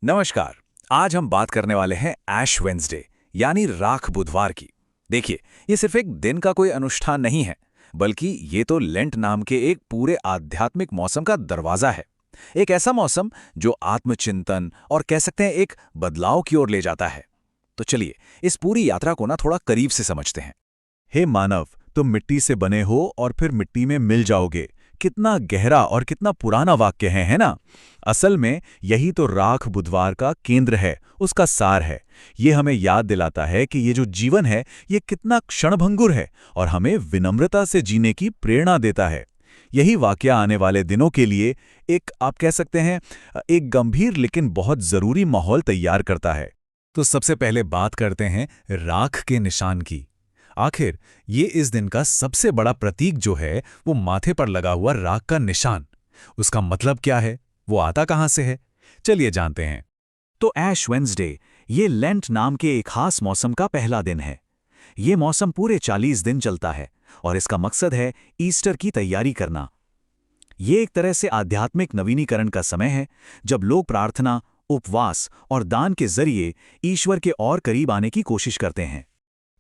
नमस्कार। आज हम बात करने वाले हैं ऐश वेंसडे यानी राख बुधवार की। देखिए, ये सिर्फ एक दिन का कोई अनुष्ठान नहीं है, बल्कि ये तो लेंट नाम के एक पूरे आध्यात्मिक मौसम का दरवाजा है। एक ऐसा मौसम जो आत्मचिंतन और कह सकते हैं एक बदलाव की ओर ले जाता है। तो चलिए इस पूरी यात्रा को ना थोड़ा करीब से समझते हैं। हे मानव, तुम मिट्टी से बने हो और फिर मिट्टी में मिल जाओगे। कितना गहरा और कितना पुराना वाक्य है ना? असल में यही तो राख बुधवार का केंद्र है, उसका सार है। ये हमें याद दिलाता है कि ये जो जीवन है ये कितना क्षणभंगुर है और हमें विनम्रता से जीने की प्रेरणा देता है। यही वाक्य आने वाले दिनों के लिए एक आप कह सकते हैं एक गंभीर लेकिन बहुत जरूरी माहौल तैयार करता है। तो सबसे पहले बात करते हैं राख के निशान की। आखिर ये इस दिन का सबसे बड़ा प्रतीक जो है वो माथे पर लगा हुआ राख का निशान। उसका मतलब क्या है, वो आता कहां से है, चलिए जानते हैं। तो ऐश वेंसडे ये लेंट नाम के एक खास मौसम का पहला दिन है। ये मौसम पूरे 40 दिन चलता है और इसका मकसद है ईस्टर की तैयारी करना। ये एक तरह से आध्यात्मिक नवीनीकरण का समय है, जब लोग प्रार्थना, उपवास और दान के जरिए ईश्वर के और करीब आने की कोशिश करते हैं।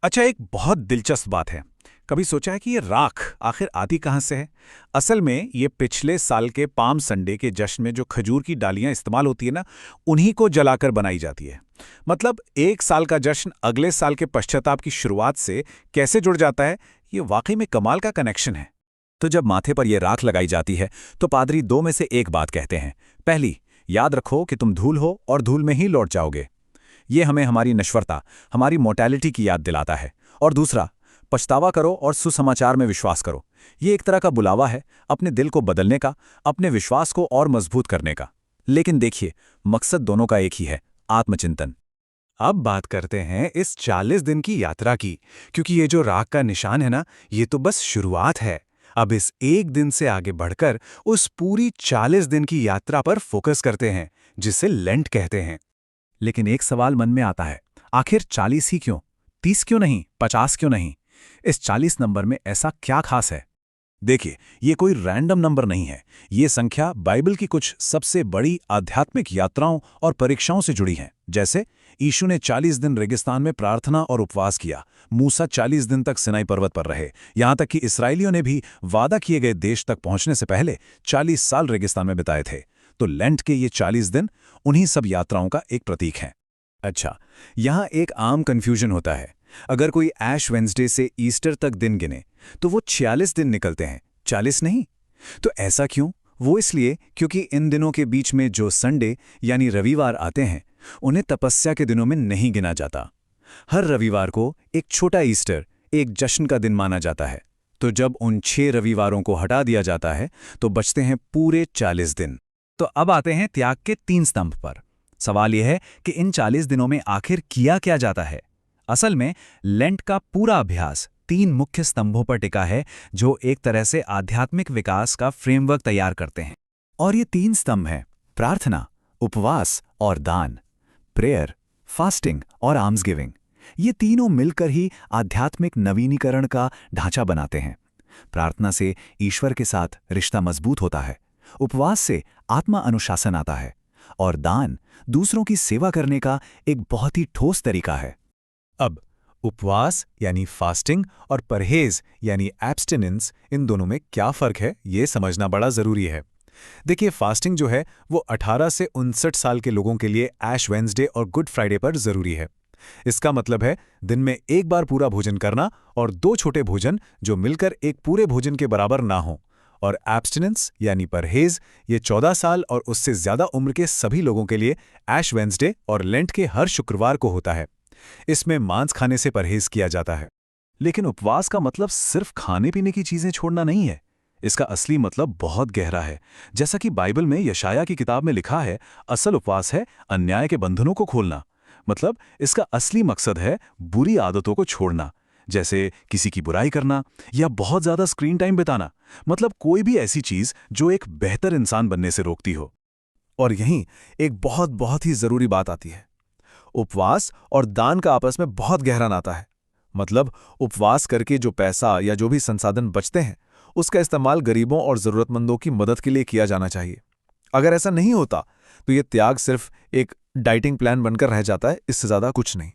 अच्छा, एक बहुत दिलचस्प बात है। कभी सोचा है कि ये राख आखिर आती कहां से है? असल में ये पिछले साल के पाम संडे के जश्न में जो खजूर की डालियां इस्तेमाल होती है ना, उन्हीं को जलाकर बनाई जाती है। मतलब एक साल का जश्न अगले साल के पश्चाताप की शुरुआत से कैसे जुड़ जाता है, ये वाकई में कमाल का कनेक्शन है। तो जब माथे पर यह राख लगाई जाती है तो पादरी दो में से एक बात कहते हैं। पहली, याद रखो कि तुम धूल हो और धूल में ही लौट जाओगे। ये हमें हमारी नश्वरता, हमारी मोर्टेलिटी की याद दिलाता है। और दूसरा, पछतावा करो और सुसमाचार में विश्वास करो। ये एक तरह का बुलावा है अपने दिल को बदलने का, अपने विश्वास को और मजबूत करने का। लेकिन देखिए, मकसद दोनों का एक ही है, आत्मचिंतन। अब बात करते हैं इस 40 दिन की यात्रा की, क्योंकि ये जो राख का निशान है ना, ये तो बस शुरुआत है। अब इस एक दिन से आगे बढ़कर उस पूरी 40 दिन की यात्रा पर फोकस करते हैं, जिसे लेंट कहते हैं। लेकिन एक सवाल मन में आता है, आखिर 40 ही क्यों? 30 क्यों नहीं? 50 क्यों नहीं? इस 40 नंबर में ऐसा क्या खास है? देखिए, ये कोई रैंडम नंबर नहीं है। ये संख्या बाइबल की कुछ सबसे बड़ी आध्यात्मिक यात्राओं और परीक्षाओं से जुड़ी है। जैसे यीशु ने 40 दिन रेगिस्तान में प्रार्थना और उपवास किया, मूसा 40 दिन तक सिनाई पर्वत पर रहे, यहाँ तक कि इसराइलियों ने भी वादा किए गए देश तक पहुंचने से पहले 40 साल रेगिस्तान में बिताए थे। तो लेंट के ये 40 दिन उन्हीं सब यात्राओं का एक प्रतीक है। अच्छा, यहाँ एक आम कन्फ्यूजन होता है। अगर कोई ऐश वेंसडे से ईस्टर तक दिन गिने तो वो 46 दिन निकलते हैं, 40 नहीं। तो ऐसा क्यों? वो इसलिए क्योंकि इन दिनों के बीच में जो संडे यानी रविवार आते हैं, उन्हें तपस्या के दिनों में नहीं गिना जाता। हर रविवार को एक छोटा ईस्टर, एक जश्न का दिन माना जाता है। तो जब उन 6 रविवारों को हटा दिया जाता है तो बचते हैं पूरे 40 दिन। तो अब आते हैं त्याग के 3 स्तंभ पर। सवाल यह है कि इन 40 दिनों में आखिर किया क्या जाता है? असल में लेंट का पूरा अभ्यास 3 मुख्य स्तंभों पर टिका है, जो एक तरह से आध्यात्मिक विकास का फ्रेमवर्क तैयार करते हैं। और ये 3 स्तंभ हैं: प्रार्थना, उपवास और दान। प्रेयर, फास्टिंग और आर्म्स गिविंग। ये तीनों मिलकर ही आध्यात्मिक नवीनीकरण का ढांचा बनाते हैं। प्रार्थना से ईश्वर के साथ रिश्ता मजबूत होता है, उपवास से आत्मा अनुशासन आता है, और दान दूसरों की सेवा करने का एक बहुत ही ठोस तरीका है। अब उपवास यानी फास्टिंग और परहेज यानी एब्स्टिनेंस, इन दोनों में क्या फर्क है, ये समझना बड़ा जरूरी है। देखिए, फास्टिंग जो है वो 18 से 59 साल के लोगों के लिए ऐश वेंसडे और गुड फ्राइडे पर जरूरी है। इसका मतलब है दिन में एक बार पूरा भोजन करना और 2 छोटे भोजन जो मिलकर एक पूरे भोजन के बराबर ना हो। और एब्स्टिनेंस यानी परहेज, ये 14 साल और उससे ज्यादा उम्र के सभी लोगों के लिए ऐश वेंसडे और लेंट के हर शुक्रवार को होता है। इसमें मांस खाने से परहेज किया जाता है। लेकिन उपवास का मतलब सिर्फ खाने पीने की चीजें छोड़ना नहीं है। इसका असली मतलब बहुत गहरा है। जैसा कि बाइबल में यशाया की किताब में लिखा है, असल उपवास है अन्याय के बंधनों को खोलना। मतलब इसका असली मकसद है बुरी आदतों को छोड़ना, जैसे किसी की बुराई करना या बहुत ज्यादा स्क्रीन टाइम बिताना। मतलब कोई भी ऐसी चीज जो एक बेहतर इंसान बनने से रोकती हो। और यहीं एक बहुत ही जरूरी बात आती है। उपवास और दान का आपस में बहुत गहरा नाता है। मतलब उपवास करके जो पैसा या जो भी संसाधन बचते हैं, उसका इस्तेमाल गरीबों और जरूरतमंदों की मदद के लिए किया जाना चाहिए। अगर ऐसा नहीं होता तो ये त्याग सिर्फ एक डाइटिंग प्लान बनकर रह जाता है, इससे ज़्यादा कुछ नहीं।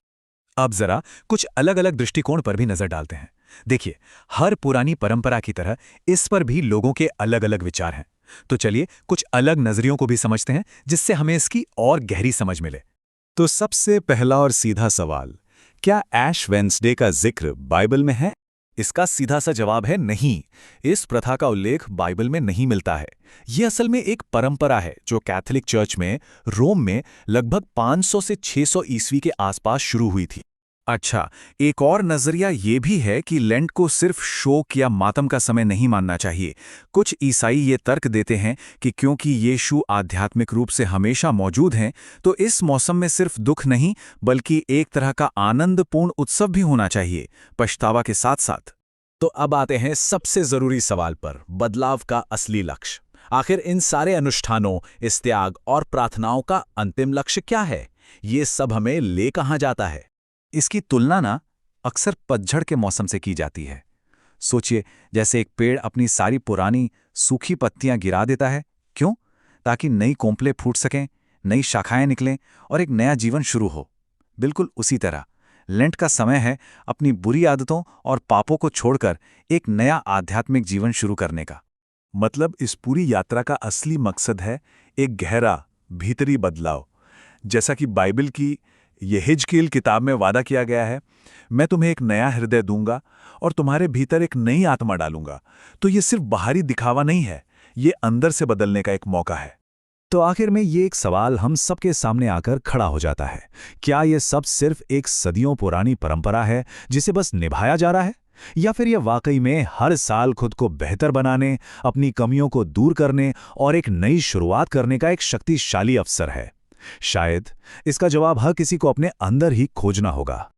अब जरा कुछ अलग अलग दृष्टिकोण पर भी नजर डालते हैं। देखिए, हर पुरानी परंपरा की तरह इस पर भी लोगों के अलग अलग विचार हैं। तो चलिए कुछ अलग नजरियों को भी समझते हैं, जिससे हमें इसकी और गहरी समझ मिले। तो सबसे पहला और सीधा सवाल, क्या ऐश वेडनेसडे का जिक्र बाइबल में है? इसका सीधा सा जवाब है नहीं। इस प्रथा का उल्लेख बाइबल में नहीं मिलता है। ये असल में एक परंपरा है जो कैथोलिक चर्च में रोम में लगभग 500 से 600 ईस्वी के आसपास शुरू हुई थी। अच्छा, एक और नजरिया ये भी है कि लेंट को सिर्फ शोक या मातम का समय नहीं मानना चाहिए। कुछ ईसाई ये तर्क देते हैं कि क्योंकि यीशु आध्यात्मिक रूप से हमेशा मौजूद हैं, तो इस मौसम में सिर्फ दुख नहीं बल्कि एक तरह का आनंदपूर्ण उत्सव भी होना चाहिए, पछतावा के साथ साथ। तो अब आते हैं सबसे जरूरी सवाल पर, बदलाव का असली लक्ष्य। आखिर इन सारे अनुष्ठानों, इस त्याग और प्रार्थनाओं का अंतिम लक्ष्य क्या है? ये सब हमें ले कहाँ जाता है? इसकी तुलना ना अक्सर पतझड़ के मौसम से की जाती है। सोचिए, जैसे एक पेड़ अपनी सारी पुरानी सूखी पत्तियां गिरा देता है। क्यों? ताकि नई कोंपलें फूट सकें, नई शाखाएं निकलें और एक नया जीवन शुरू हो। बिल्कुल उसी तरह लेंट का समय है अपनी बुरी आदतों और पापों को छोड़कर एक नया आध्यात्मिक जीवन शुरू करने का। मतलब इस पूरी यात्रा का असली मकसद है एक गहरा भीतरी बदलाव। जैसा कि बाइबल की यहेजकेल किताब में वादा किया गया है, मैं तुम्हें एक नया हृदय दूंगा और तुम्हारे भीतर एक नई आत्मा डालूंगा। तो ये सिर्फ बाहरी दिखावा नहीं है, ये अंदर से बदलने का एक मौका है। तो आखिर में ये एक सवाल हम सबके सामने आकर खड़ा हो जाता है, क्या ये सब सिर्फ एक सदियों पुरानी परंपरा है जिसे बस निभाया जा रहा है, या फिर यह वाकई में हर साल खुद को बेहतर बनाने, अपनी कमियों को दूर करने और एक नई शुरुआत करने का एक शक्तिशाली अवसर है? शायद इसका जवाब हर किसी को अपने अंदर ही खोजना होगा।